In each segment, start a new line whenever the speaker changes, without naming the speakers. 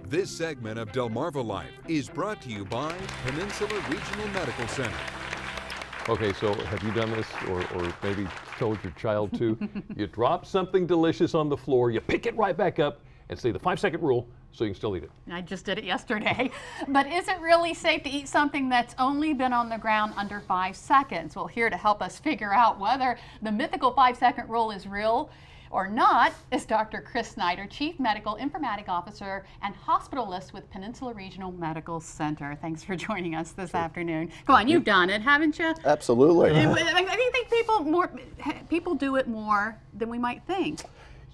This segment of Delmarva Life is brought to you by Peninsula Regional Medical Center.
Okay, so have you done this or maybe told your child to? You drop something delicious on the floor, you pick it right back up and say the 5-second rule so you can still eat it.
I just did it yesterday. But is it really safe to eat something that's only been on the ground under 5 seconds? Well, here to help us figure out whether the mythical 5-second rule is real or not is Dr. Chris Snyder, Chief Medical Informatic Officer and Hospitalist with Peninsula Regional Medical Center. Thanks for joining us this afternoon. Come on, you've done it, haven't you?
Absolutely.
I think people do it more than we might think.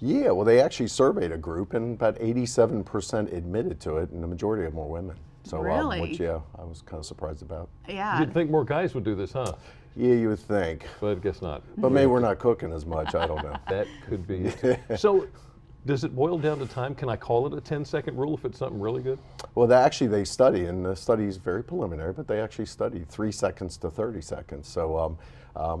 Yeah, well, they actually surveyed a group, and about 87% admitted to it, and the majority of them were women. So,
really?
Which, yeah, I was kind of surprised about.
Yeah.
You'd think more guys would do this, huh?
Yeah, you would think.
But I guess not.
But maybe we're not cooking as much, I don't know.
That could be it. So, does it boil down to time? Can I call it a 10-second rule if it's something really good?
Well, they study, and the study is very preliminary, but they actually studied 3 seconds to 30 seconds. So,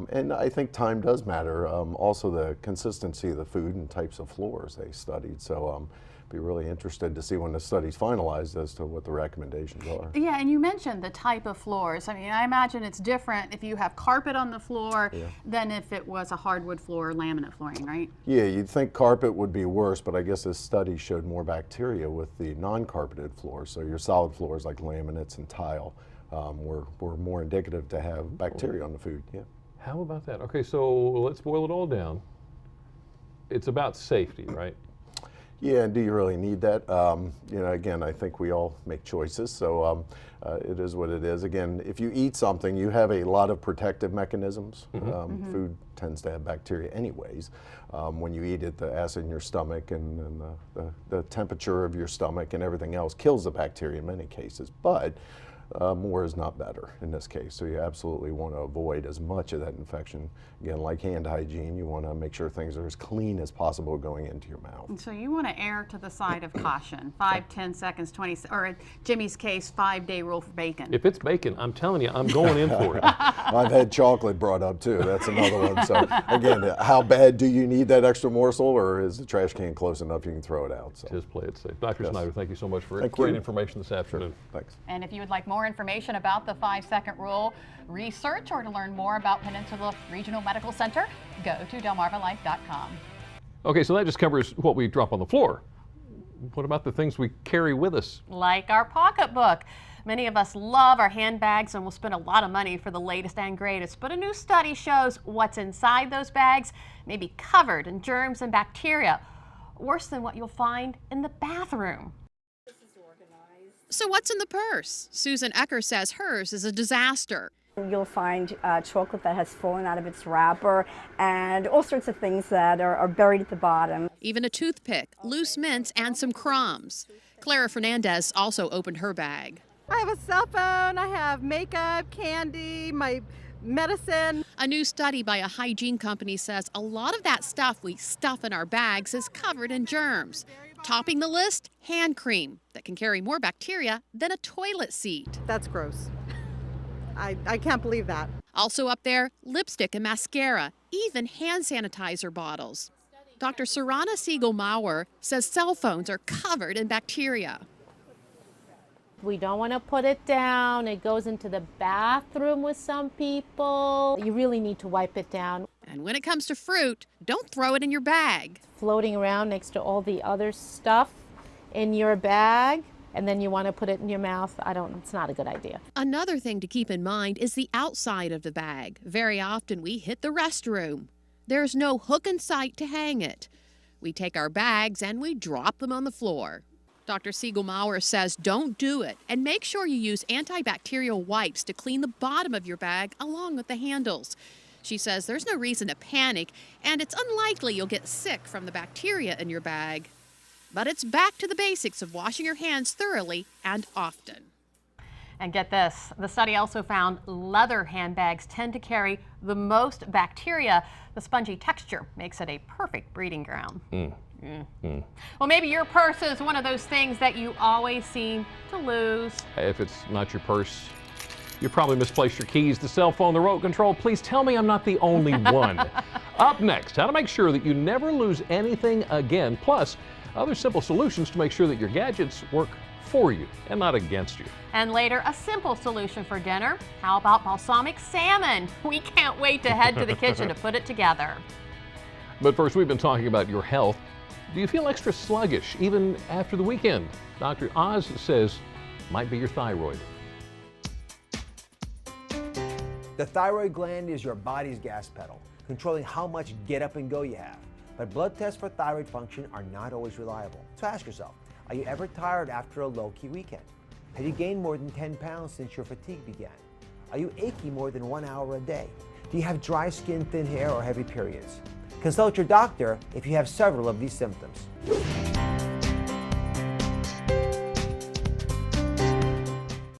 and I think time does matter. Also, the consistency of the food and types of floors they studied. So, be really interested to see when the study's finalized as to what the recommendations are.
Yeah, and you mentioned the type of floors. I mean, I imagine it's different if you have carpet on the floor than if it was a hardwood floor or laminate flooring, right?
Yeah, you'd think carpet would be worse, but I guess this study showed more bacteria with the non-carpeted floors. So your solid floors like laminates and tile were more indicative to have bacteria on the food. Yeah.
How about that? Okay, so let's boil it all down. It's about safety, right?
Yeah, and do you really need that? You know, again, I think we all make choices, so it is what it is. Again, if you eat something, you have a lot of protective mechanisms. Food tends to have bacteria anyways. When you eat it, the acid in your stomach and the temperature of your stomach and everything else kills the bacteria in many cases, but more is not better in this case. So you absolutely want to avoid as much of that infection. Again, like hand hygiene, you want to make sure things are as clean as possible going into your mouth.
And so you want to err to the side of caution. 5, 10 seconds, 20, or in Jimmy's case, 5-day rule for bacon.
If it's bacon, I'm telling you, I'm going in for it.
I've had chocolate brought up too. That's another one. So again, how bad do you need that extra morsel, or is the trash can close enough you can throw it out? So.
Just play it safe. Dr. Snyder, thank you so much for
Thank
great
you.
information this afternoon.
Thanks.
And if you would like more information about the 5-second rule, research, or to learn more about Peninsula Regional Medical Center, go to delmarvalife.com.
Okay, so that just covers what we drop on the floor. What about the things we carry with us?
Like our pocketbook. Many of us love our handbags and will spend a lot of money for the latest and greatest, but a new study shows what's inside those bags may be covered in germs and bacteria, worse than what you'll find in the bathroom.
So what's in the purse? Susan Ecker says hers is a disaster.
You'll find chocolate that has fallen out of its wrapper and all sorts of things that are buried at the bottom.
Even a toothpick, loose mints, and some crumbs. Clara Fernandez also opened her bag.
I have a cell phone, I have makeup, candy, my medicine.
A new study by a hygiene company says a lot of that stuff we stuff in our bags is covered in germs. Topping the list, hand cream that can carry more bacteria than a toilet seat.
That's gross. I can't believe that.
Also up there, lipstick and mascara, even hand sanitizer bottles. Dr. Sarana Siegel-Maurer says cell phones are covered in bacteria.
We don't want to put it down. It goes into the bathroom with some people. You really need to wipe it down.
And when it comes to fruit, don't throw it in your bag.
Floating around next to all the other stuff in your bag, and then you want to put it in your mouth. It's not a good idea.
Another thing to keep in mind is the outside of the bag. Very often we hit the restroom. There's no hook in sight to hang it. We take our bags and we drop them on the floor. Dr. Siegel-Maurer says don't do it, and make sure you use antibacterial wipes to clean the bottom of your bag along with the handles. She says there's no reason to panic, and it's unlikely you'll get sick from the bacteria in your bag. But it's back to the basics of washing your hands thoroughly and often.
And get this, the study also found leather handbags tend to carry the most bacteria. The spongy texture makes it a perfect breeding ground. Well, maybe your purse is one of those things that you always seem to lose.
If it's not your purse, you probably misplaced your keys, the cell phone, the remote control. Please tell me I'm not the only one. Up next, how to make sure that you never lose anything again. Plus, other simple solutions to make sure that your gadgets work for you and not against you.
And later, a simple solution for dinner. How about balsamic salmon? We can't wait to head to the kitchen to put it together.
But first, we've been talking about your health. Do you feel extra sluggish even after the weekend? Dr. Oz says might be your thyroid.
The thyroid gland is your body's gas pedal, controlling how much get up and go you have. But blood tests for thyroid function are not always reliable. So ask yourself, are you ever tired after a low-key weekend? Have you gained more than 10 pounds since your fatigue began? Are you achy more than 1 hour a day? Do you have dry skin, thin hair, or heavy periods? Consult your doctor if you have several of these symptoms.